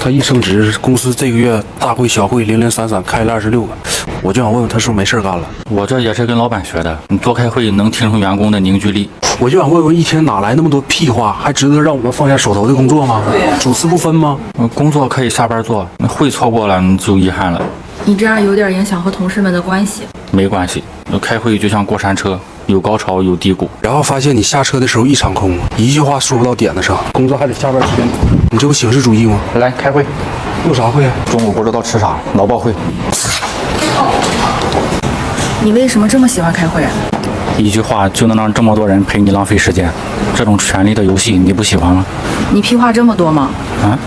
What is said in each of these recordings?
他一升职，公司这个月大会小会零零散散开了26个，我就想问问他是不是没事干了。我这也是跟老板学的，你多开会能提升员工的凝聚力。我就想问问，一天哪来那么多屁话，还值得让我们放下手头的工作吗？主次不分吗？工作可以下班做，会错过了你就遗憾了。你这样有点影响和同事们的关系。没关系，开会就像过山车，有高潮有低谷。然后发现你下车的时候一场空，一句话说不到点子上，工作还得下班时间补。你这不形式主义吗？来开会，有啥会啊？中午不知道吃啥，劳报会。你为什么这么喜欢开会啊？一句话就能让这么多人陪你浪费时间，这种权力的游戏你不喜欢吗？你屁话这么多吗？啊？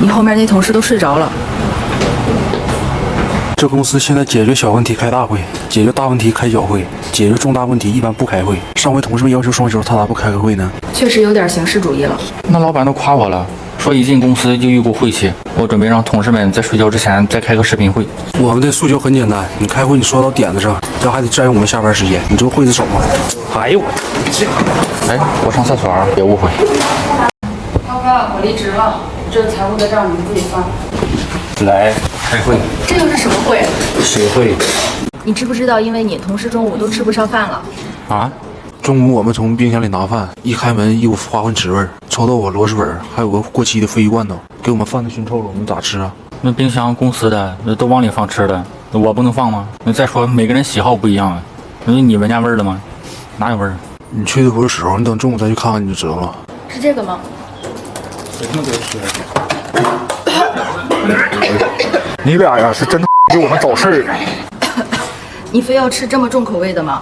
你后面那同事都睡着了。这公司现在解决小问题开大会，解决大问题开小会，解决重大问题一般不开会。上回同事们要求双休，他咋不开个会呢？确实有点形式主义了。那老板都夸我了，说一进公司就一股晦气。我准备让同事们在睡觉之前再开个视频会。我们的诉求很简单，你开会你说到点子上，这还得占用我们下班时间，你这不刽子手吗？哎呦我这！哎，我上厕所啊，别误会。涛哥，我离职了，这财务的账你们自己算。来开会。这又是什么会？谁会？你知不知道，因为你同事中午都吃不上饭了？啊？中午我们从冰箱里拿饭，一开门一股花荤汁味儿，臭豆腐、螺蛳粉，还有个过期的鲱鱼罐头，给我们饭都熏臭了，我们咋吃啊？那冰箱公司的那都往里放吃的，我不能放吗？那再说每个人喜好不一样啊，你闻见味儿了吗？哪有味儿？你去的不是时候，你等中午再去看看你就知道了。是这个吗？谁他妈给我吃？你俩呀是真的给我们找事儿。你非要吃这么重口味的吗？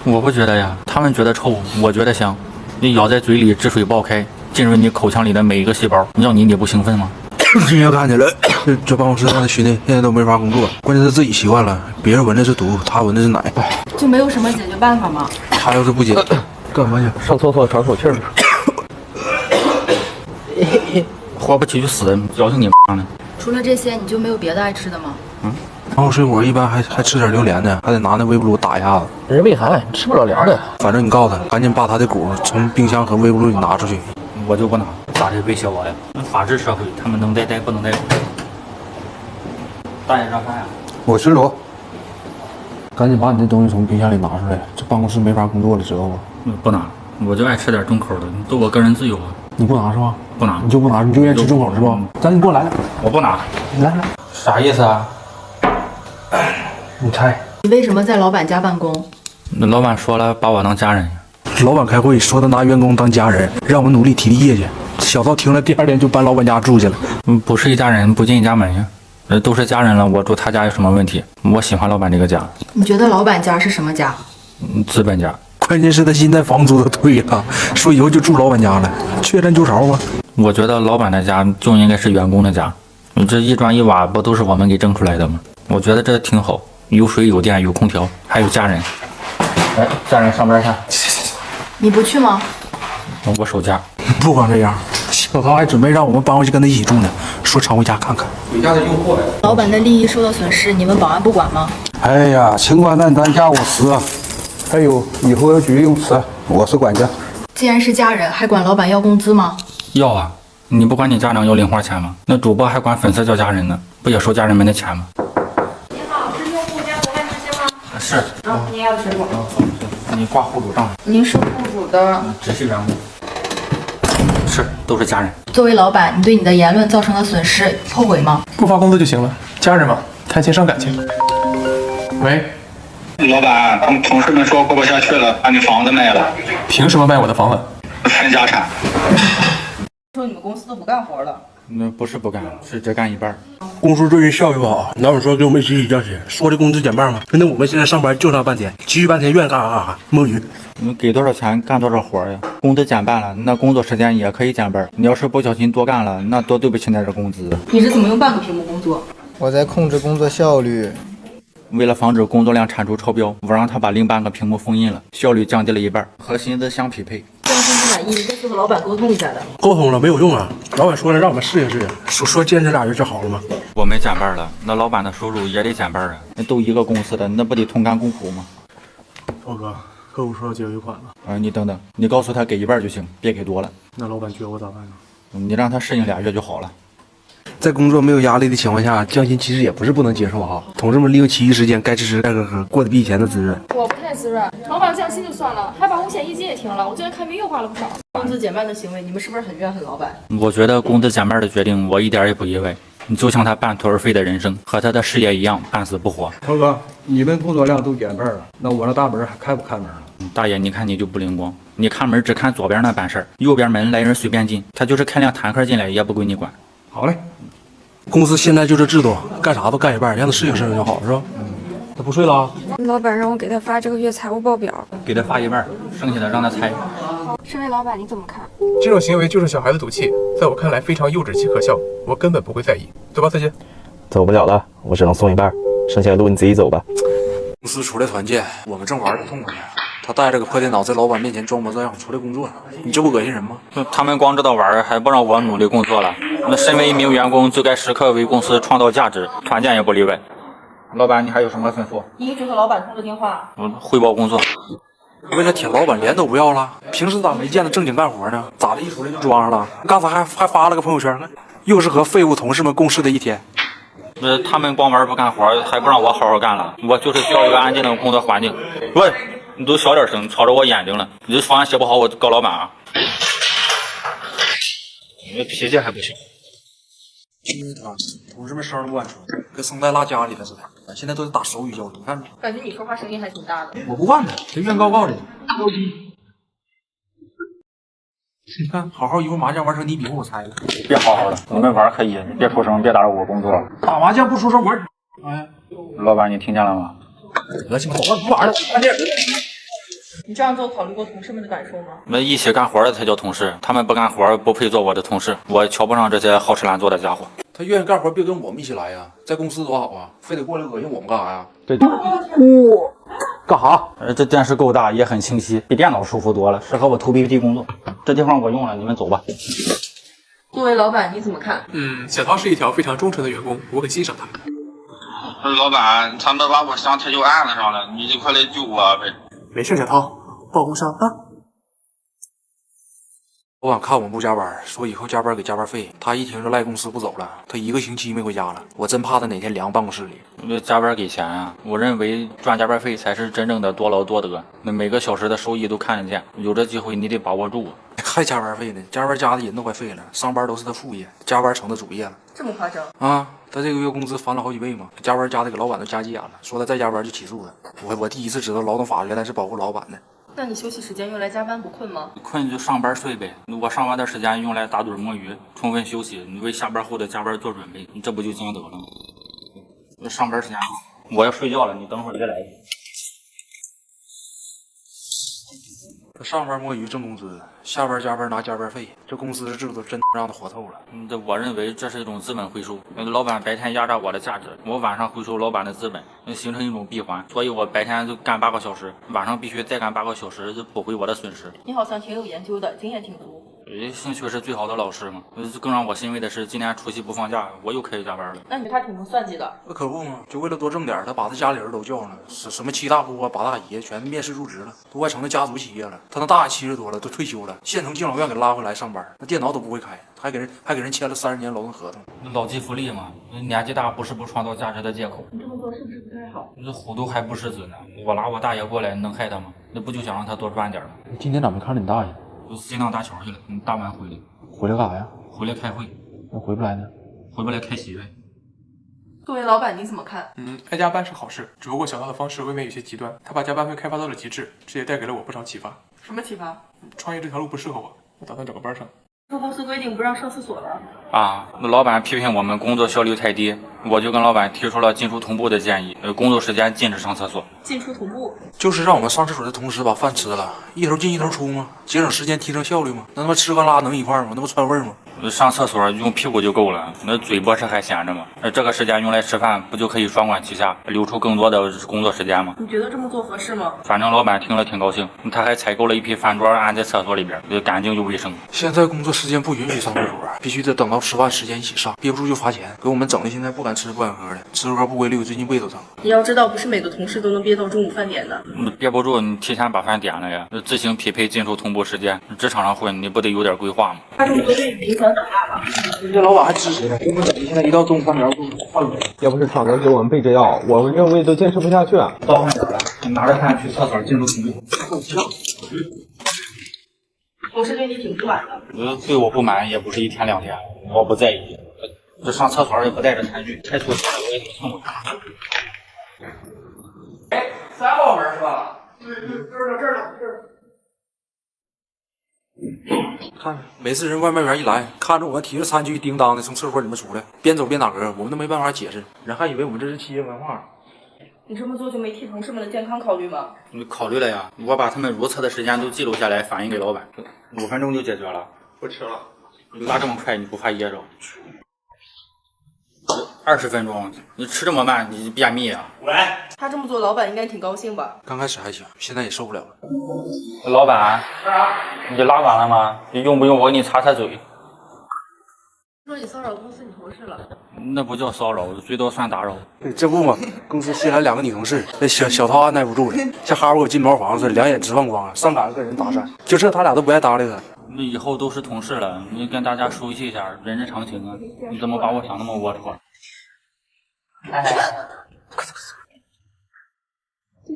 我不觉得呀，他们觉得臭，我觉得香。你咬在嘴里，汁水爆开，进入你口腔里的每一个细胞，让你不兴奋吗？今天看见了，这办公室的兄弟现在都没法工作，关键是自己习惯了，别人闻的是毒，他闻的是奶。就没有什么解决办法吗？他要是不解，干嘛去？上厕所喘口气儿。活不起就死，矫情你妈呢？除了这些，你就没有别的爱吃的吗？然后水果一般还吃点榴莲呢，还得拿那微波炉打一下子。人胃寒，吃不了凉的。反正你告诉他，赶紧把他的骨从冰箱和微波炉里拿出去。我就不拿，咋的威胁我呀？那法治社会，他们能带不能带。大爷让饭呀？我巡逻。赶紧把你的东西从冰箱里拿出来，这办公室没法工作了，知道不？不拿，我就爱吃点重口的，都我个人自由啊。你不拿是吧？不拿，你就不拿，你就愿意吃重口是吧？咱你给我来点，我不拿。你来来，啥意思啊？你猜。你为什么在老板家办公？那老板说了，把我当家人。老板开会说他拿员工当家人，让我们努力提业绩。小赵听了，第2天就搬老板家住去了。不是一家人不进一家门呀。都是家人了，我住他家有什么问题？我喜欢老板这个家。你觉得老板家是什么家？资本家。关键是他现在房租都退了，说以后就住老板家了，缺咱就着吗？我觉得老板的家就应该是员工的家。这一砖一瓦不都是我们给挣出来的吗？我觉得这挺好，有水有电有空调，还有家人。来，家人上班去。你不去吗？我守家。不光这样，小曹还准备让我们搬回去跟他一起住呢，说常回家看看。回家的诱惑呀！老板的利益受到损失，你们保安不管吗？哎呀，情况难咱家务事啊。还有，以后要注意用词，我是管家。既然是家人，还管老板要工资吗？要啊！你不管你家长要零花钱吗？那主播还管粉丝叫家人呢，不也收家人们的钱吗？你好，是用户家族外卖机吗？是。您要的水果。你挂户主账。您是户主的。直系员工。是，都是家人。作为老板，你对你的言论造成了损失，后悔吗？不发工资就行了，家人嘛，谈钱伤感情。喂，老板，他们同事们说过不下去了，把你房子卖了。凭什么卖我的房子？分家产。说你们公司都不干活了。那不是不干，是只干一半。公司最近效益不好，老板说给我们一起降薪，说的工资减半嘛。那我们现在上班就上半天，其余半天愿意干啥干啥，摸鱼。你给多少钱干多少活呀？工资减半了，那工作时间也可以减半。你要是不小心多干了，那多对不起那点工资。你是怎么用半个屏幕工作？我在控制工作效率。为了防止工作量产出超标，我让他把另半个屏幕封印了，效率降低了一半，和薪资相匹配。这样薪资满意，应该去和老板沟通一下的。沟通了没有用啊，老板说了让我们试一试，说坚持2月就好了吗？我们减半了，那老板的收入也得减半啊。那都一个公司的，那不得同甘共苦吗？涛哥，客户说要结尾款了。你等等，你告诉他给一半就行，别给多了。那老板撅我咋办呢？你让他适应2月就好了。在工作没有压力的情况下，降薪其实也不是不能接受哈。同志们利用其余时间该吃吃该喝喝，过得比以前的滋润。我不太滋润，老板降薪就算了，还把五险一金也停了。我最近看病又花了不少。工资减半的行为，你们是不是很怨恨老板？我觉得工资减半的决定，我一点也不意外。你就像他半途而废的人生，和他的事业一样，半死不活。涛哥，你们工作量都减半了，那我那大门还开不开门了？大爷，你看你就不灵光，你看门只看左边那半事儿，右边门来人随便进，他就是开辆坦克进来也不归你管。好嘞。公司现在就这制度，干啥都干一半，让他适应就好，是吧？他不睡了啊？老板让我给他发这个月财务报表，给他发一半，剩下的让他猜。身为老板你怎么看？这种行为就是小孩子赌气，在我看来非常幼稚且可笑，我根本不会在意。走吧，再见。走不了了，我只能送一半，剩下的路你自己走吧。公司出来团建，我们正玩的痛快呢。他带着个破电脑在老板面前装模作样出来工作，你这不恶心人吗？他们光知道玩，还不让我努力工作了。那身为一名员工，就该时刻为公司创造价值，团建也不例外。老板，你还有什么吩咐？你一直和老板通着电话。汇报工作。为了舔老板脸都不要了？平时咋没见他正经干活呢？咋的一出来就装上了？刚才还发了个朋友圈，又是和废物同事们共事的一天。他们光玩不干活，还不让我好好干了。我就是需要一个安静的工作环境。喂，你都小点声，吵着我眼睛了。你这方案写不好，我告老板啊！你脾气还不行。因为他同事们声都不敢出，跟声带落家里了似的。现在都得打手语教育，你看着。感觉你说话声音还挺大的。我不惯他，他怨高高的。你看，好好一副麻将玩成你比划我猜了。别好好的，我们玩可以，你别出声，别打扰我工作。打麻将不出声玩。哎，老板，你听见了吗？恶心，走了，不玩了，看电影。你这样做考虑过同事们的感受吗？那一起干活的才叫同事，他们不干活不配做我的同事，我瞧不上这些好吃懒做的家伙。他愿意干活，别跟我们一起来呀，在公司多好啊，非得过来恶心我们干啥呀？对，干啥？这电视够大，也很清晰，比电脑舒服多了，适合我头 PPT 工作。这地方我用了，你们走吧。作为老板，你怎么看？小涛是一条非常忠诚的员工，我很欣赏他。老板，他们把我上特救案子上了，你就快来救我呗。没事，小涛，报工伤啊。老板看我们不加班，说以后加班给加班费。他一听就赖公司不走了，他1个星期没回家了。我真怕他哪天凉办公室里。加班给钱啊！我认为赚加班费才是真正的多劳多得，那每个小时的收益都看得见，有这机会你得把握住。还加班费呢？加班加的人都快废了，上班都是他副业，加班成他主业了。这么夸张啊！他这个月工资翻了好几倍嘛，加班加的给老板都加急眼了，说他再加班就起诉他。我第一次知道劳动法原来是保护老板的。那你休息时间用来加班不困吗？困就上班睡呗，我上班的时间用来打盹摸鱼，充分休息，你为下班后的加班做准备，你这不就兼得了吗？上班时间我要睡觉了，你等会儿别来。他上班摸鱼挣工资，下班加班拿加班费，这公司的制度真让他活透了。我认为这是一种资本回收，老板白天压榨我的价值，我晚上回收老板的资本，形成一种闭环。所以我白天就干8个小时，晚上必须再干8个小时，就补回我的损失。你好像挺有研究的，经验挺足。兴趣是最好的老师嘛。更让我欣慰的是，今年除夕不放假，我又可以加班了。那你他挺能算计的。那可不嘛，就为了多挣点，他把他家里人都叫上了，什么7大姑啊、8大姨全面试入职了，都快成了家族企业了。他那大爷70多了，都退休了，县城敬老院给拉回来上班，那电脑都不会开，还给人签了30年劳动合同。老骥伏枥嘛，年纪大不是不创造价值的借口。你这么做是不是不太好？这虎毒还不食子呢，我拉我大爷过来能害他吗？那不就想让他多赚点吗？今天咋没看着你大爷？心脏搭桥去了，大晚回来。回来干啥呀？回来开会。那回不来呢？回不来开席呗。作为老板，你怎么看？爱加班是好事，只不过小涛的方式未免有些极端。他把加班费开发到了极致，这也带给了我不少启发。什么启发？创业这条路不适合我，我打算找个班上。说公司规定不让上厕所了啊！老板批评我们工作效率太低，我就跟老板提出了进出同步的建议，工作时间禁止上厕所。进出同步就是让我们上厕所的同时把饭吃了，一头进一头出吗？节省时间，提升效率吗？那他妈吃和拉能一块吗？那不串味吗？上厕所用屁股就够了，那嘴不是还闲着吗？这个时间用来吃饭，不就可以双管齐下，留出更多的工作时间吗？你觉得这么做合适吗？反正老板听了挺高兴，他还采购了一批饭桌安在厕所里边，干净又卫生。现在工作时间不允许上厕所，必须得等到吃饭时间一起上，憋不住就罚钱，给我们整的现在不敢吃不敢喝的，吃喝不规律，最近胃都疼。你要知道，不是每个同事都能憋到中午饭点的。憋不住，你提前把饭点了呀，自行匹配进出同步时间。职场上混，你不得有点规划吗？他这么做对你影响能打架吧？这老板还支持呢，我们等现在一到中午饭点换了。要不是厂子给我们备这药，我们认为都坚持不下去。到饭点了，拿着饭去厕所进入同意。我是对你挺不满的。对我不满也不是一天两天，我不在意。这上厕所也不带着餐具，太粗心了我也得送过去。哎，3号门是吧？这儿。看，每次人外卖员一来，看着我们提着餐具叮当的从厕所里面出来，边走边打嗝，我们都没办法解释，人还以为我们这是企业文化。你这么做就没替同事们的健康考虑吗？你考虑了呀，我把他们如厕的时间都记录下来，反映给老板，5分钟就解决了。不吃了。拉这么快，你不怕噎着？20分钟，你吃这么慢，你便秘啊？喂，他这么做，老板应该挺高兴吧？刚开始还行，现在也受不了了。老板，你拉完了吗？你用不用我给你擦擦嘴？说你骚扰公司女同事了？那不叫骚扰，最多算打扰。对，这不嘛，公司新来2个女同事，那小涛按耐不住了，像哈我进茅房似的，两眼直放光，上赶着跟人搭讪，就这他俩都不爱搭理他。那以后都是同事了，你跟大家熟悉一下，人之常情啊。你怎么把我想那么龌龊？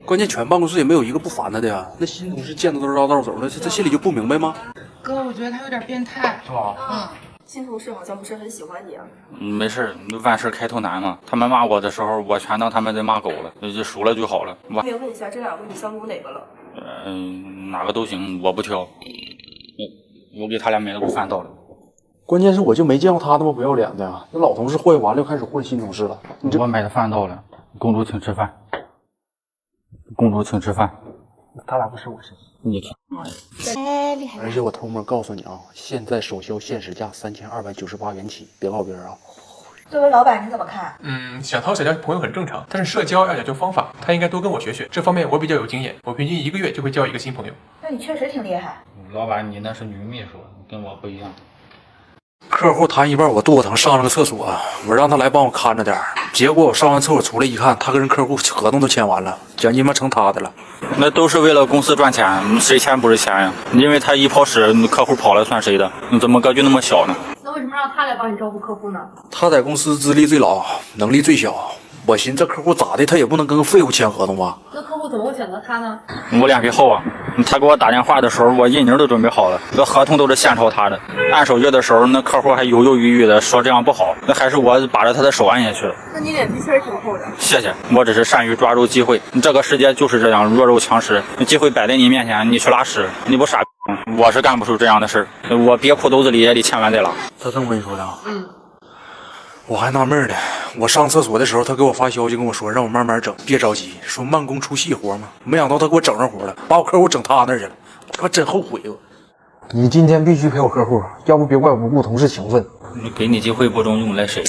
关键全办公室也没有一个不烦他的呀。那新同事见他都是绕道走的，他心里就不明白吗？哥，我觉得他有点变态。是吧？新同事好像不是很喜欢你啊。没事，万事开头难嘛。他们骂我的时候，我全当他们在骂狗了，就熟了就好了。我也问一下，这2个你相中哪个了？哪个都行，我不挑。我给他俩买了个饭到了。关键是我就没见过他那么不要脸的呀！那老同事混完了，又开始混新同事了。我买的饭到了，公主请吃饭。公主请吃饭。他俩不是我是你听。哎，厉害！而且我偷摸告诉你啊，现在首销限时价3298元起，别告别人啊。作为老板，你怎么看？想讨小交朋友很正常，但是社交要讲究方法，他应该多跟我学学，这方面我比较有经验，我平均1个月就会交1个新朋友。那你确实挺厉害。老板，你那是女秘书，跟我不一样。客户谈一半，我肚子疼，上了个厕所，我让他来帮我看着点。结果我上完厕所出来一看，他跟人客户合同都签完了，奖金嘛成他的了。那都是为了公司赚钱，谁钱不是钱呀？因为他一跑屎，客户跑了算谁的？你怎么格局那么小呢？那为什么让他来帮你照顾客户呢？他在公司资历最老，能力最小。我寻思这客户咋的，他也不能跟个废物签合同吧？那客户怎么会选择他呢？我脸皮厚啊！他给我打电话的时候，我印泥都准备好了，这合同都是现抄他的。按手续的时候，那客户还犹犹豫豫的说这样不好，那还是我把着他的手按下去了。那你脸皮确实挺厚的。谢谢，我只是善于抓住机会。这个世界就是这样，弱肉强食。机会摆在你面前，你去拉屎，你不傻？我是干不出这样的事，我憋裤兜子里也得千万再拉。他这么跟你说的啊？我还纳闷呢，我上厕所的时候，他给我发消息跟我说，让我慢慢整，别着急，说慢工出细活嘛。没想到他给我整上活了，把我客户整他那儿去了，他真后悔我。你今天必须陪我客户，要不别怪我不顾同事情分。给你机会不中用来谁？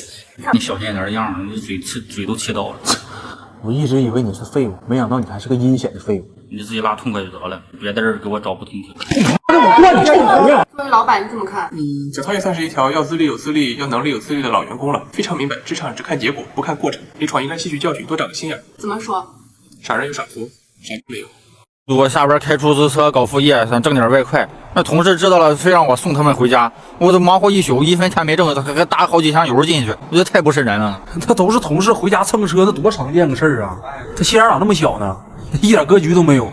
你小心点样，你嘴都气到了。我一直以为你是废物，没想到你还是个阴险的废物。你自己拉痛快就得了，别在这儿给我找不停蹄。作为老板，你怎么看？小涛也算是一条要资历有资历、要能力有自律的老员工了，非常明白职场只看结果不看过程，离闯应该吸取教训，多长个心眼。怎么说？傻人有傻福，啥都没有。我下班开出租车搞副业，想挣点外快。那同事知道了，非让我送他们回家，我都忙活一宿，1分钱没挣，还打好几箱油进去，我觉得太不是人了。他都是同事回家蹭车，这多常见个事儿啊！他心眼咋那么小呢？一点格局都没有。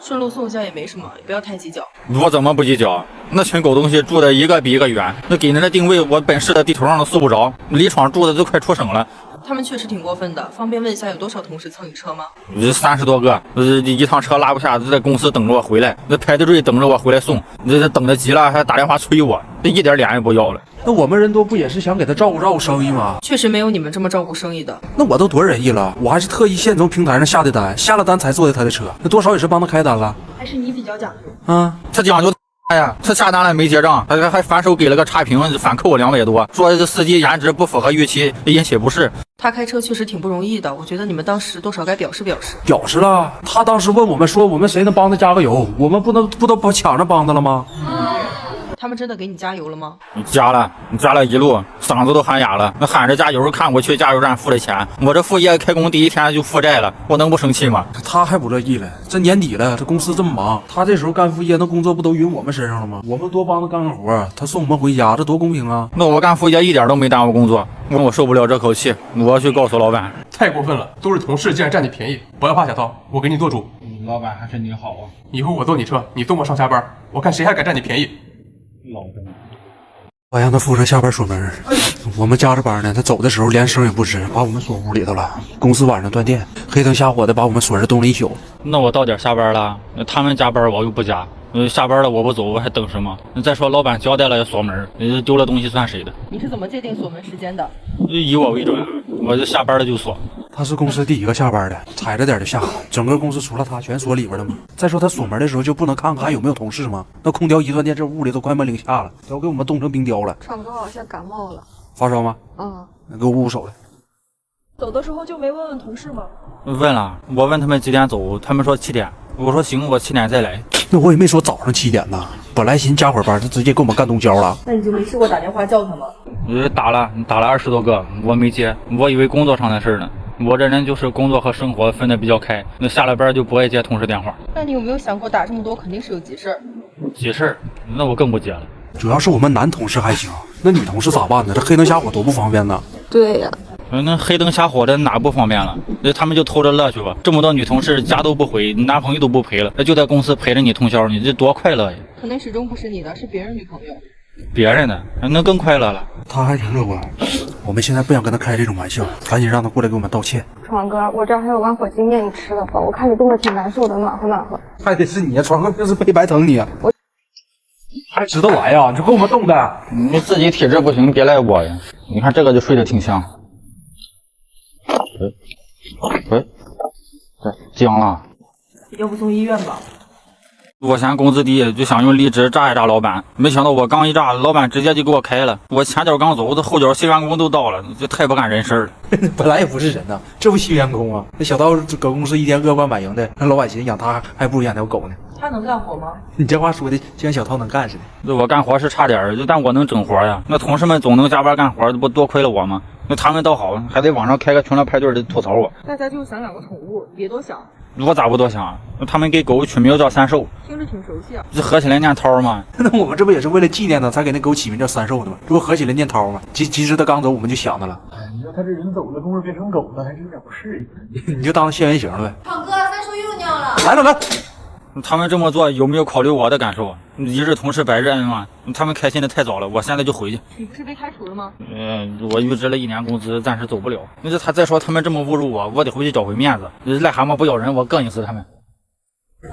顺路送一下也没什么，也不要太计较。我怎么不计较？那群狗东西住的一个比一个远，那给人的定位我本市的地图上都搜不着，离闯住的都快出省了。他们确实挺过分的，方便问一下有多少同事蹭你车吗？30多个，一趟车拉不下，在公司等着我回来，那排着队等着我回来送，这等得急了还打电话催我，这一点脸也不要了。那我们人多不也是想给他照顾生意吗？确实没有你们这么照顾生意的。那我都多仁义了，我还是特意现从平台上下的单，下了单才坐的他的车，那多少也是帮他开单了。还是你比较讲究。他讲究。哎呀，他下单了没结账，还反手给了个差评，反扣我200多，说这司机颜值不符合预期，引起不适。他开车确实挺不容易的，我觉得你们当时多少该表示表示。表示了，他当时问我们说我们谁能帮他加个油，我们不都抢着帮他了吗？他们真的给你加油了吗？你加了一路，嗓子都喊哑了。那喊着加油，看我去加油站付的钱。我这副业开工第一天就负债了，我能不生气吗？他还不乐意了，这年底了，这公司这么忙，他这时候干副业，那工作不都匀我们身上了吗？我们多帮他干个活，他送我们回家，这多公平啊！那我干副业一点都没耽误工作，我受不了这口气，我要去告诉老板。太过分了，都是同事，竟然占你便宜！不要怕，小涛，我给你做主。老板还是你好啊！以后我坐你车，你送我上下班，我看谁还敢占你便宜。老板，我让他负责下班锁门，我们加着班呢，他走的时候连声也不吱，把我们锁屋里头了。公司晚上断电，黑灯瞎火的把我们锁着冻了一宿。那我到点下班了，他们加班我又不加。下班了我不走，我还等什么？再说老板交代了要锁门，丢了东西算谁的？你是怎么界定锁门时间的？以我为准，我就下班了就锁。他是公司第一个下班的，踩着点就下，整个公司除了他全锁里边了吗？再说他锁门的时候就不能看看还有没有同事吗？那空调一断电，这屋里都快门零下了，都给我们冻成冰雕了。唱歌好像感冒了，发烧吗？那给我捂捂手来。走的时候就没问问同事吗？问了，我问他们几点走，他们说7点。我说行，我7点再来。那我也没说早上7点呢，本来寻加会儿班，他直接给我们干通宵了。那你就没试过打电话叫他吗？打了20多个，我没接，我以为工作上的事呢。我这人就是工作和生活分得比较开，那下了班就不爱接同事电话。那你有没有想过打这么多肯定是有急事儿？急事儿？那我更不接了。主要是我们男同事还行，那女同事咋办呢？这黑灯瞎火多不方便呢。对呀。那黑灯瞎火的哪不方便了？他们就偷着乐去吧。这么多女同事家都不回，男朋友都不陪了，那就在公司陪着你通宵，你这多快乐呀！可能始终不是你的，是别人女朋友。别人的那更快乐了。他还挺乐观，我们现在不想跟他开这种玩笑，赶紧让他过来给我们道歉。闯哥，我这儿还有碗火鸡面，你吃了吧？我看你冻得挺难受的，暖和暖和。还得是你呀，闯哥平时没白疼你啊。我还知道来呀？你就给我们冻的。你自己体质不行，别赖我呀。你看这个就睡得挺香。喂，僵了。要不送医院吧？我嫌工资低，就想用离职炸一炸老板，没想到我刚一炸，老板直接就给我开了。我前脚刚走，这后脚新员工都到了，这太不干人事了。本来也不是人呐，这不新员工啊。那小刀搁公司一天恶贯满盈的，那老板寻思养他还不如养条狗呢。他能干活吗？你这话说的就像小涛能干似的。我干活是差点，但我能整活呀。那同事们总能加班干活，不多亏了我吗？那他们倒好，还得网上开个群聊派对的吐槽我。大家就想养个宠物，别多想。我咋不多想？他们给狗取名叫三寿，听着挺熟悉啊。这合起来念涛吗？那我们这不也是为了纪念他，才给那狗起名叫三寿的吗？这不合起来念涛吗？其实他刚走，我们就想他了。你说他这人走了，公司变成狗了，还是有点不适应。你就当他现原形了呗。闯哥，三叔又尿了。来了来。他们这么做有没有考虑我的感受？一日同事百日恩嘛。他们开心的太早了，我现在就回去。你不是被开除了吗？我预支了1年工资，暂时走不了。那这他再说他们这么侮辱我，我得回去找回面子。癞蛤蟆不咬人，我膈应死他们。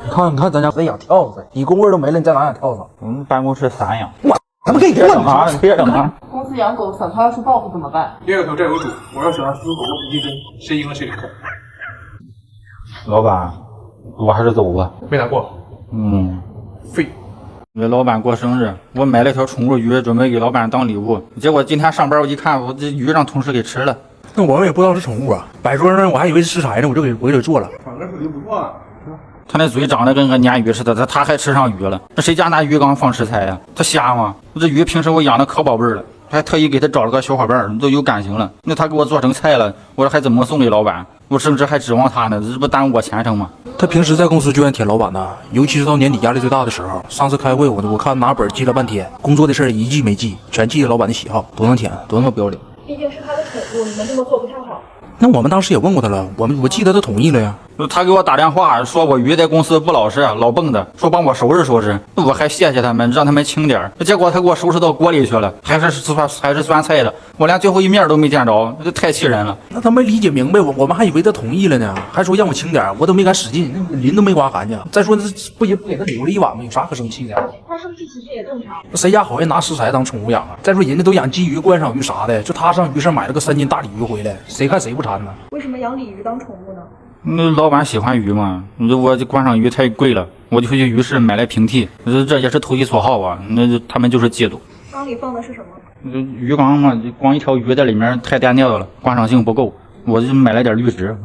看咱家在养跳蚤，你工位都没了，你在哪养跳蚤？我们办公室散养。我他妈给你滚啊！你别整啊！公司养狗，小涛要是报复怎么办？冤有头债有主，我要想让死狗狗补一针，谁赢了谁领口。老板，我还是走吧。没拿过。废。为老板过生日，我买了条宠物鱼，准备给老板当礼物。结果今天上班我一看，我这鱼让同事给吃了。那我们也不知道是宠物啊，摆桌上我还以为是食材呢，我就给做了。反正手艺不错啊。他那嘴长得跟个鲶鱼似的，他还吃上鱼了。那谁家拿鱼缸放食材呀？他瞎吗？这鱼平时我养的可宝贝了，还特意给他找了个小伙伴，都有感情了。那他给我做成菜了，我说还怎么送给老板？我甚至还指望他呢，这不耽误我前程吗？他平时在公司就愿舔老板呢，尤其是到年底压力最大的时候。上次开会我看拿本记了半天，工作的事儿一记没记，全记着老板的喜好，多能舔，多他妈不要脸。毕竟是他的宠物，你们这么做不太好。那我们当时也问过他了，我记得他同意了呀。他给我打电话说我鱼在公司不老实，老蹦的，说帮我收拾收拾。我还谢谢他们，让他们轻点。结果他给我收拾到锅里去了，还是酸菜的，我连最后一面都没见着，这太气人了。那他没理解明白，我们还以为他同意了呢，还说让我轻点，我都没敢使劲，那鳞都没刮干净。再说不也不给他留了一碗吗？有啥可生气的？他生气其实也正常。谁家好意拿食材当宠物养啊？再说人家都养鲫鱼、观赏鱼啥的，就他上鱼市买了个3斤大鲤鱼回来，谁看谁不馋呢？为什么养鲤鱼当宠物呢？那老板喜欢鱼嘛，我这观赏鱼太贵了，我就去鱼市买来平替，这也是投其所好啊。那他们就是嫉妒。缸里放的是什么？鱼缸嘛，光一条鱼在里面太单调了，观赏性不够，我就买了点绿植。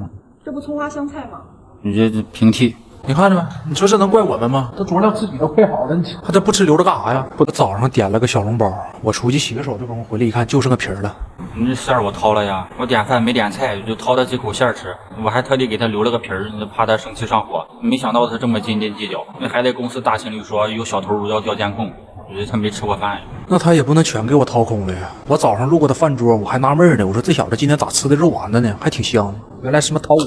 这不葱花香菜吗？这平替。你看着没？你说这能怪我们吗？这佐料自己都配好了，你还这不吃留着干啥呀？我早上点了个小笼包，我出去洗个手这功夫回来一看，就剩个皮儿了。你这馅儿我掏了呀，我点饭没点菜，就掏他几口馅儿吃，我还特地给他留了个皮儿，怕他生气上火。没想到他这么斤斤计较，还在公司大群里说有小偷要调监控，我觉得他没吃过饭呀。那他也不能全给我掏空了呀！我早上路过他饭桌，我还纳闷呢，我说这小子今天咋吃的肉丸子呢？还挺香，原来是他妈掏我，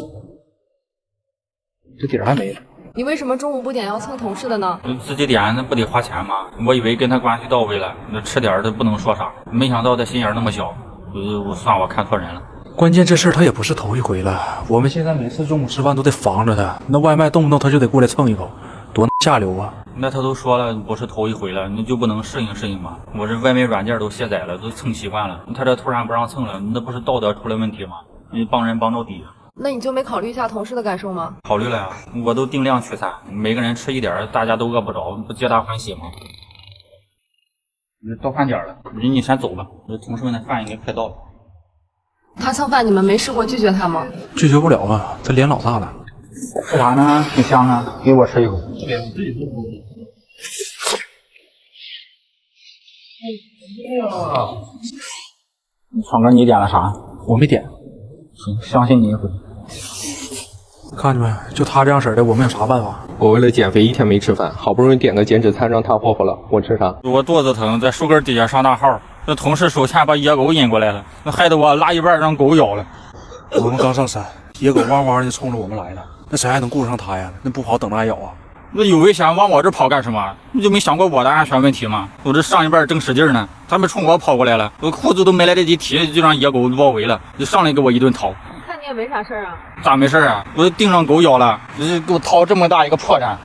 这底儿还没了。你为什么中午不点要蹭同事的呢？自己点那不得花钱吗？我以为跟他关系到位了，那吃点他不能说啥，没想到他心眼那么小，算我看错人了。关键这事儿他也不是头一回了，我们现在每次中午吃饭都得防着他，那外卖动不动他就得过来蹭一口，多下流啊！那他都说了不是头一回了，你就不能适应适应吗？我这外卖软件都卸载了，都蹭习惯了，他这突然不让蹭了，那不是道德出了问题吗？你帮人帮到底。那你就没考虑一下同事的感受吗？考虑了呀，我都定量取餐，每个人吃一点，大家都饿不着，不皆大欢喜吗？到饭点了，你先走吧，同事们的饭应该快到了。他蹭饭你们没试过拒绝他吗？拒绝不了啊，他脸老大了。吃啥呢？挺香啊，给我吃一口。爽哥，你点了啥？我没点。行，相信你一回。看见没？就他这样式的，我们有啥办法？我为了减肥一天没吃饭，好不容易点个减脂餐让他霍霍了，我吃啥？我肚子疼，在树根底下上大号，那同事手欠把野狗引过来了，那害得我拉一半让狗咬了。我们刚上山，野狗汪汪就冲着我们来了，那谁还能顾得上他呀？那不跑等着挨咬啊？那有危险往我这跑干什么？你就没想过我的安全问题吗？我这上一半正使劲呢，他们冲我跑过来了，我裤子都没来得及提，就让野狗包围了，就上来给我一顿掏。看你也没啥事儿啊。咋没事啊？我盯上狗咬了，给我掏这么大一个破绽，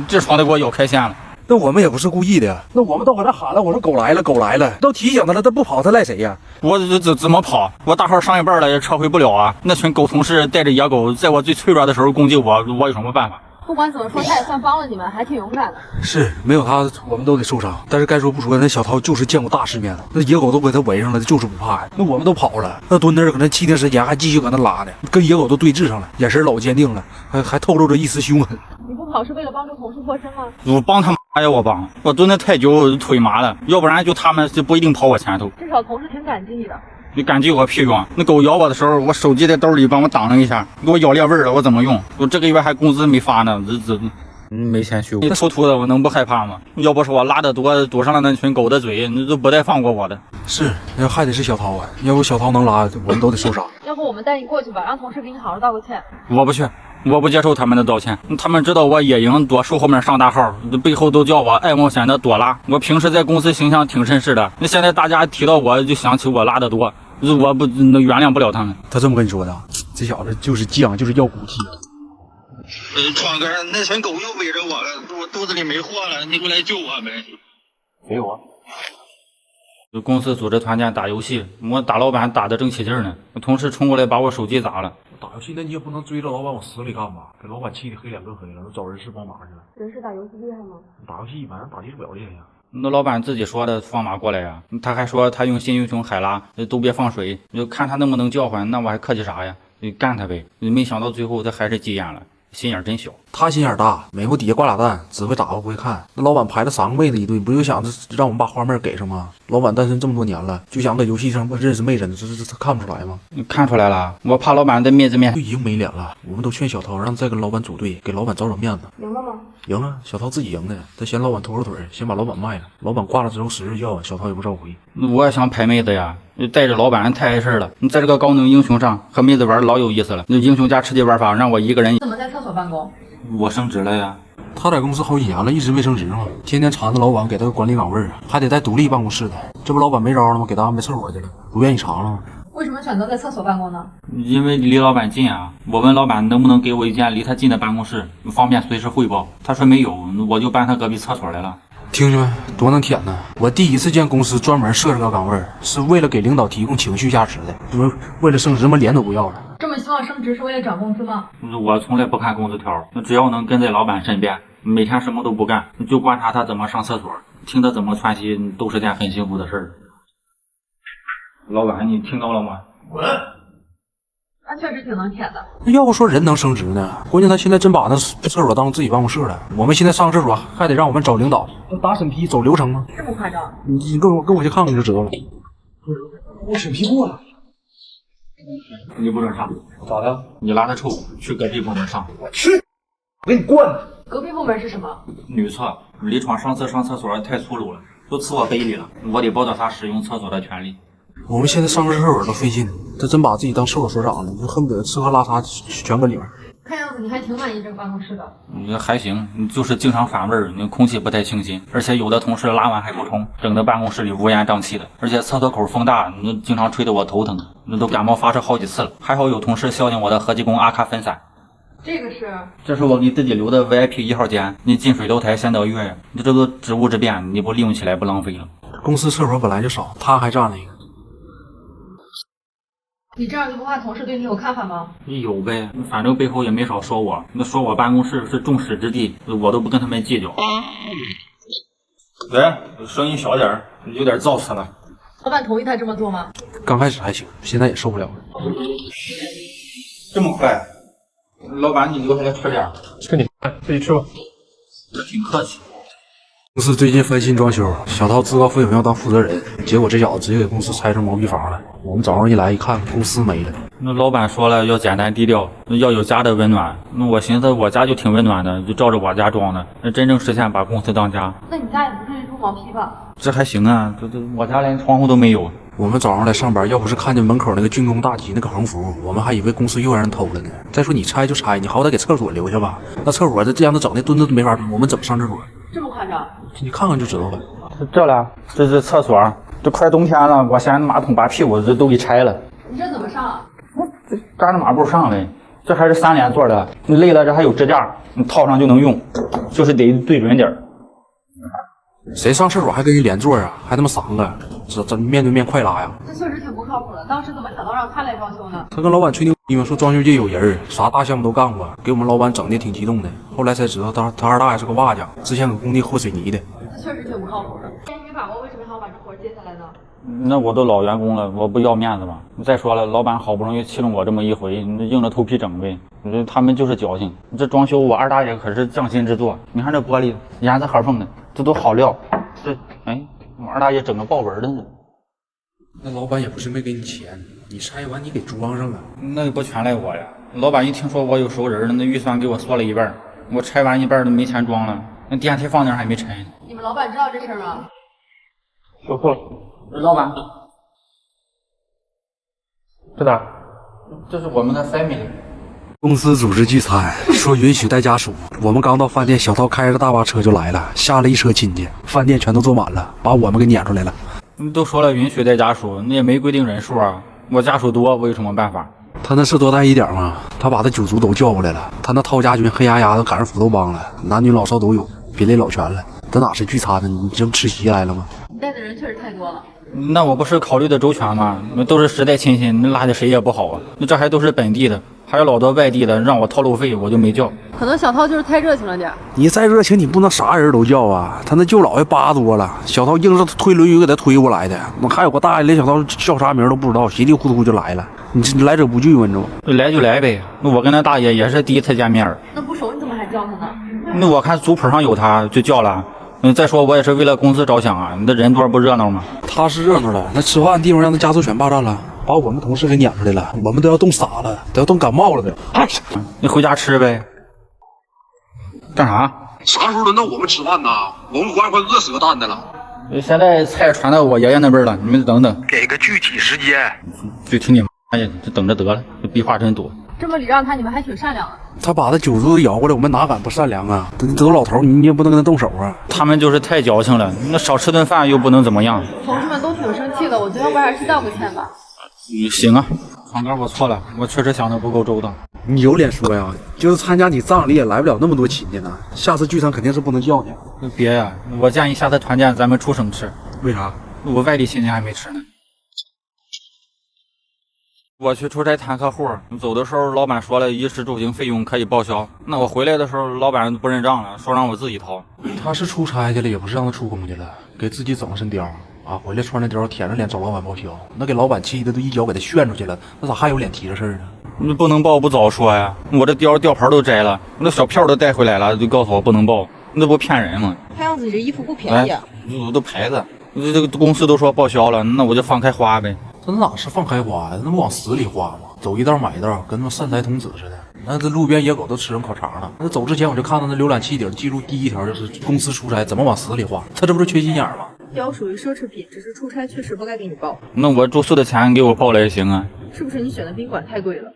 痔疮都给我咬开线了。那我们也不是故意的呀，那我们都搁这喊了，我说狗来了，狗来了，都提醒他了，他不跑，他赖谁呀？我怎么跑？我大号上一半了，也撤回不了啊！那群狗同事带着野狗，在我最脆弱的时候攻击我，我有什么办法？不管怎么说，他也算帮了你们，还挺勇敢的。是，没有他，我们都得受伤。但是该说不说，那小涛就是见过大世面的，那野狗都给他围上了，他就是不怕呀。那我们都跑了，那蹲那儿可能7天时间还继续搁那拉呢，跟野狗都对峙上了，眼神老坚定了，还透露着一丝凶狠。你不跑是为了帮助同事脱身吗？我帮他妈呀！我帮，我蹲的太久，腿麻了，要不然就他们就不一定跑我前头。至少同事挺感激你的。你感激我屁用！那狗咬我的时候，我手机在兜里帮我挡了一下，给我咬裂味了，我怎么用？我这个月还工资没发呢，没钱修。你偷秃的，我能不害怕吗？要不是我拉的多，堵上了那群狗的嘴，你都不带放过我的。是，要还得是小涛啊，要不小涛能拉，我们都得受伤。要不我们带你过去吧，让同事给你好好道个歉。我不去。我不接受他们的道歉，他们知道我野营躲树后面上大号，背后都叫我爱冒险的朵拉。我平时在公司形象挺绅士的，那现在大家提到我就想起我拉的多，我不原谅不了他们。他这么跟你说的，这小子就是犟，就是要骨气。创哥，那群狗又围着我了，我肚子里没货了，你过来救我呗。没有啊。公司组织团建打游戏，我打老板打得正起劲呢，同事冲过来把我手机砸了。打游戏那你也不能追着老板往死里干吧，给老板气得黑脸跟黑了，都找人事帮忙去了。人事打游戏厉害吗？打游戏一般，打击不了厉害呀。那老板自己说的放马过来呀，他还说他用新英雄海拉，都别放水，就看他能不能叫唤，那我还客气啥呀？就干他呗。没想到最后他还是急眼了。心眼真小，他心眼大，美国底下挂俩蛋，只会打不会看。那老板排了3个妹子一队，不就想着让我们把花妹给上吗？老板单身这么多年了，就想搁游戏上认识妹子，这他看不出来吗？看出来了，我怕老板的面子面，就已经没脸了。我们都劝小涛让再跟老板组队，给老板找找面子。赢了吗？赢了，小涛自己赢的，他嫌老板拖后腿，先把老板卖了。老板挂了之后10日叫，小涛也不召回。我也想排妹子呀。带着老板太碍事了，你在这个高能英雄上和妹子玩老有意思了。英雄加吃鸡玩法让我一个人。怎么在厕所办公？我升职了呀。他在公司好几年了，一直没升职嘛，天天缠着老板给他个管理岗位，还得带独立办公室的。这不老板没招了吗？给他安排厕所去了，不愿意尝了吗？为什么选择在厕所办公呢？因为离老板近啊。我问老板能不能给我一间离他近的办公室，方便随时汇报。他说没有，我就搬他隔壁厕所来了。听见没？多能舔呢！我第一次见公司专门设这个岗位，是为了给领导提供情绪价值的，不是为了升职嘛，脸都不要了。这么希望升职是为了涨工资吗？我从来不看工资条，只要能跟在老板身边，每天什么都不干，就观察他怎么上厕所，听他怎么窜稀，都是件很辛苦的事儿。老板，你听到了吗？滚！哎，他确实挺能舔的。那要不说人能升职呢？关键他现在真把那厕所当自己办公室了。我们现在上厕所还得让我们找领导，打审批走流程吗？这么夸张？你跟我去看看你就知道了。我审批过了。你不准上，咋的？你拉他臭，去隔壁部门上。我去，我给你灌！隔壁部门是什么？女厕，李闯上次上厕所太粗鲁了，都呲我杯里了，我得剥夺他使用厕所的权利。我们现在上个厕所都费劲，他真把自己当厕所所长了，就恨不得吃喝拉撒全搁里面。看样子你还挺满意这个办公室的。你还行，你就是经常反味儿，你空气不太清新，而且有的同事拉完还不冲，整的办公室里乌烟瘴气的，而且厕所口风大，你经常吹得我头疼，那都感冒发烧好几次了。还好有同事孝敬我的合济宫阿卡分散。这是我给自己留的 VIP 1号间，你进水楼台先得月，你这都职务之便，你不利用起来不浪费了？公司厕所本来就少，他还占了一个。你这样就不怕同事对你有看法吗？有呗，反正背后也没少说我，那说我办公室是众矢之的，我都不跟他们计较。喂，声音小点儿，有点燥死了。老板同意他这么做吗？刚开始还行，现在也受不了了。这么快？老板，你留下来吃点。跟你自己吃吧。这挺客气。公司最近翻新装修，小涛自告奋勇要当负责人，结果这小子直接给公司拆成毛坯房了。我们早上一来一看，公司没了。那老板说了要简单低调，要有家的温暖。那我寻思我家就挺温暖的，就照着我家装的。那真正实现把公司当家，那你家也不至于住毛坯吧？这还行啊，这我家连窗户都没有。我们早上来上班，要不是看见门口那个军工大旗那个横幅，我们还以为公司又让人偷了呢。再说你拆就拆，你好歹给厕所留下吧。那厕所这样子整的墩子都没法蹲，我们怎么上厕所？这么夸张？你看看就知道了。这了，这是厕所，这快冬天了，我嫌马桶拔屁股，这都给拆了。你这怎么上啊？扎着马步上来，这还是3连座的，你累了这还有支架，你套上就能用，就是得对准点儿。谁上厕所还跟人连座啊？还他妈3个，这面对面快拉呀！这确实挺不靠谱的，当时怎么想到让他来装修呢？他跟老板吹牛逼嘛，说装修界有人，啥大项目都干过，给我们老板整的挺激动的。后来才知道他二大爷是个瓦匠，之前搁工地和水泥的。这确实挺不靠谱的。你没把握，为什么还要把这活接下来呢？那我都老员工了，我不要面子吗？再说了，老板好不容易器重我这么一回，你硬着头皮整呗。他们就是矫情。这装修我二大爷可是匠心之作，你看这玻璃严丝合缝的，这都好料。这我二大爷整个豹纹的呢。那老板也不是没给你钱，你拆完你给装上啊。那也不全赖我呀。老板一听说我有熟人，那预算给我缩了一半，我拆完一半都没钱装了，那电梯放那还没拆呢。你们老板知道这事儿吗？说错了。老板，在哪？这是我们的 family。公司组织聚餐，说允许带家属。我们刚到饭店，小涛开着大巴车就来了，下了一车亲戚，饭店全都坐满了，把我们给撵出来了。都说了允许带家属，那也没规定人数啊。我家属多，我有什么办法？他那是多带一点吗？他把他9族都叫过来了，他那涛家军黑压压的赶上斧头帮了，男女老少都有，品类老全了。这哪是聚餐呢？你这不吃席来了吗？你带的人确实太多了。那我不是考虑的周全吗？那都是实在亲戚，那拉的谁也不好啊。那这还都是本地的，还有老多外地的，让我掏路费，我就没叫。可能小涛就是太热情了点。你再热情，你不能啥人都叫啊！他那舅姥爷8多了，小涛硬是推轮椅给他推过来的。那还有个大爷连小涛叫啥名都不知道，稀里糊涂就来了。你来者不拒嘛，你知道吗？来就来呗。那我跟那大爷也是第一次见面。那不熟你怎么还叫他呢？那我看族谱上有他，就叫了。再说我也是为了公司着想啊，你这人多不热闹吗？他是热闹了，那吃饭的地方让他家族全霸占了，把我们同事给撵出来了，我们都要冻傻了，都要冻感冒了的。你回家吃呗。干啥？啥时候轮到我们吃饭呢？我们快饿死个蛋的了。现在菜传到我爷爷那边了，你们等等。给个具体时间。就听你妈呀，就等着得了，这逼话真多。这么礼让他，你们还挺善良的。他把他9族都摇过来，我们哪敢不善良啊？这都老头，你也不能跟他动手啊。他们就是太矫情了，那少吃顿饭又不能怎么样。同事们都挺生气的，我觉得要不然还是道个歉吧。行啊，fran哥，我错了，我确实想的不够周到。你有脸说呀？就是参加你葬礼也来不了那么多亲戚呢，下次聚餐肯定是不能叫你。别呀，我建议下次团建咱们出省吃。为啥？我外地亲戚还没吃呢。我去出差谈客户，走的时候老板说了衣食住行费用可以报销，那我回来的时候老板不认账了，说让我自己掏。他是出差去了，也不是让他出工去了，给自己整个身貂啊，回来穿着貂舔着脸找老板报销，那给老板气的都一脚给他炫出去了，那咋还有脸提这事儿呢？你不能报不早说呀！我这吊牌都摘了，我那小票都带回来了，就告诉我不能报，那不骗人吗？看样子你这衣服不便宜啊！我都牌子，这个公司都说报销了，那我就放开花呗。这哪是放开花呀？那不往死里花吗？走一道买一道，跟他妈善财童子似的。那这路边野狗都吃人烤肠了。那走之前我就看到那浏览器顶记录第一条就是公司出差怎么往死里花，他这不是缺心眼吗？貂属于奢侈品，只是出差确实不该给你报。那我住宿的钱给我报了也行啊。是不是你选的宾馆太贵了？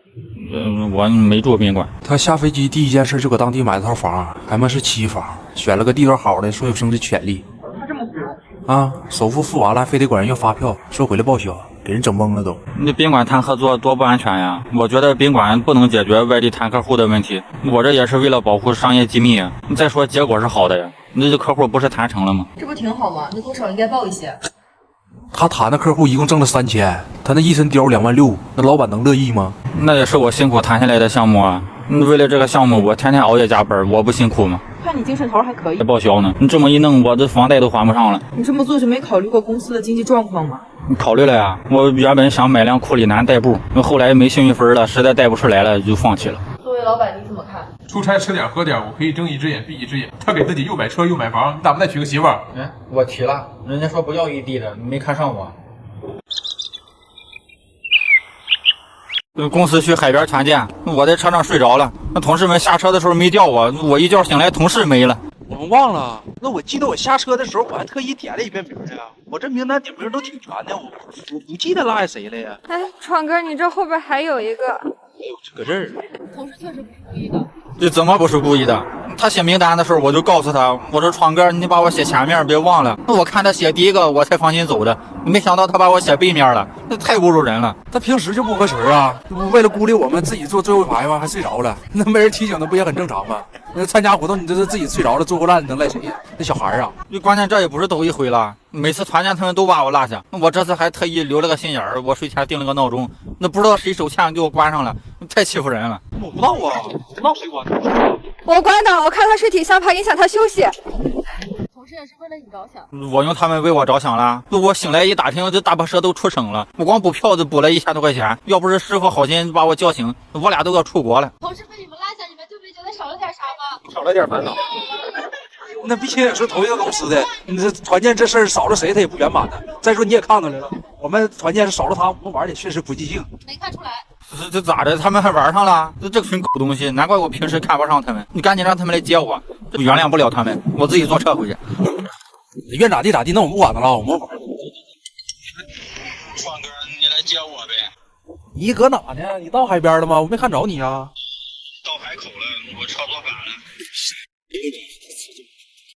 我没住宾馆。他下飞机第一件事就搁当地买了套房，还妈是期房，选了个地段好的，说有升值潜力。他这么虎啊，首付付完了，还非得管人要发票，说回来报销，给人整懵了都。那宾馆谈合作多不安全呀！我觉得宾馆不能解决外地谈客户的问题，我这也是为了保护商业机密啊。再说结果是好的呀，那这客户不是谈成了吗？这不挺好吗？那多少应该报一些。他谈的客户一共挣了3000，他那一身貂26000，那老板能乐意吗？那也是我辛苦谈下来的项目啊。为了这个项目，我天天熬夜加班，我不辛苦吗？看你精神头还可以。还报销呢？你这么一弄，我这房贷都还不上了。你这么做就没考虑过公司的经济状况吗？你考虑了呀，我原本想买辆库里南代步，后来没幸运分了，实在带不出来了，就放弃了。作为老板，你怎么看？出差吃点喝点，我可以睁一只眼闭一只眼。他给自己又买车又买房，你咋不再娶个媳妇儿？哎，我提了，人家说不要异地的，你没看上我。公司去海边团建，我在车上睡着了，那同事们下车的时候没叫我，我一觉醒来同事没了。我们忘了，那我记得我下车的时候我还特意点了一遍名呢。我这名单顶名都挺全的，我不记得落下谁了呀。哎，闯哥，你这后边还有一个。搁这儿。同事确实不是故意的。这怎么不是故意的？他写名单的时候我就告诉他，我说闯哥，你把我写前面别忘了。那我看他写第一个，我才放心走的。没想到他把我写背面了，那太侮辱人了。他平时就不合群啊，为了孤立我们自己坐最后一排吗？还睡着了，那没人提醒他不也很正常吗？那参加活动你这是自己睡着了坐过烂，能赖谁呀？那小孩啊，关键这也不是头一回了，每次团建他们都把我落下，我这次还特意留了个心眼儿，我睡前定了个闹钟，那不知道谁手欠给我关上了，太欺负人了。我不知道啊，不知道谁关的。我关的，我看他睡体相怕影响他休息。同事也是为了你着想。我用他们为我着想了，我醒来一打听，这大巴车都出省了，我光补票就补了1000多块钱，要不是师傅好心把我叫醒，我俩都要出国了。同事被你们拉下，你们就没觉得少了点啥吗？少了点烦恼。那毕竟也是同一个公司的，你这团建这事儿少了谁他也不圆满的。再说你也看出来了，我们团建是少了他，我们玩的也确实不尽兴。没看出来。这咋的？他们还玩上了？这群狗东西，难怪我平时看不上他们。你赶紧让他们来接我，这原谅不了他们，我自己坐车回去。愿咋地咋地，那我们不管他了，我们玩。壮哥，你来接我呗。你搁哪呢？你到海边了吗？我没看着你啊。到海口了，我车坐反了。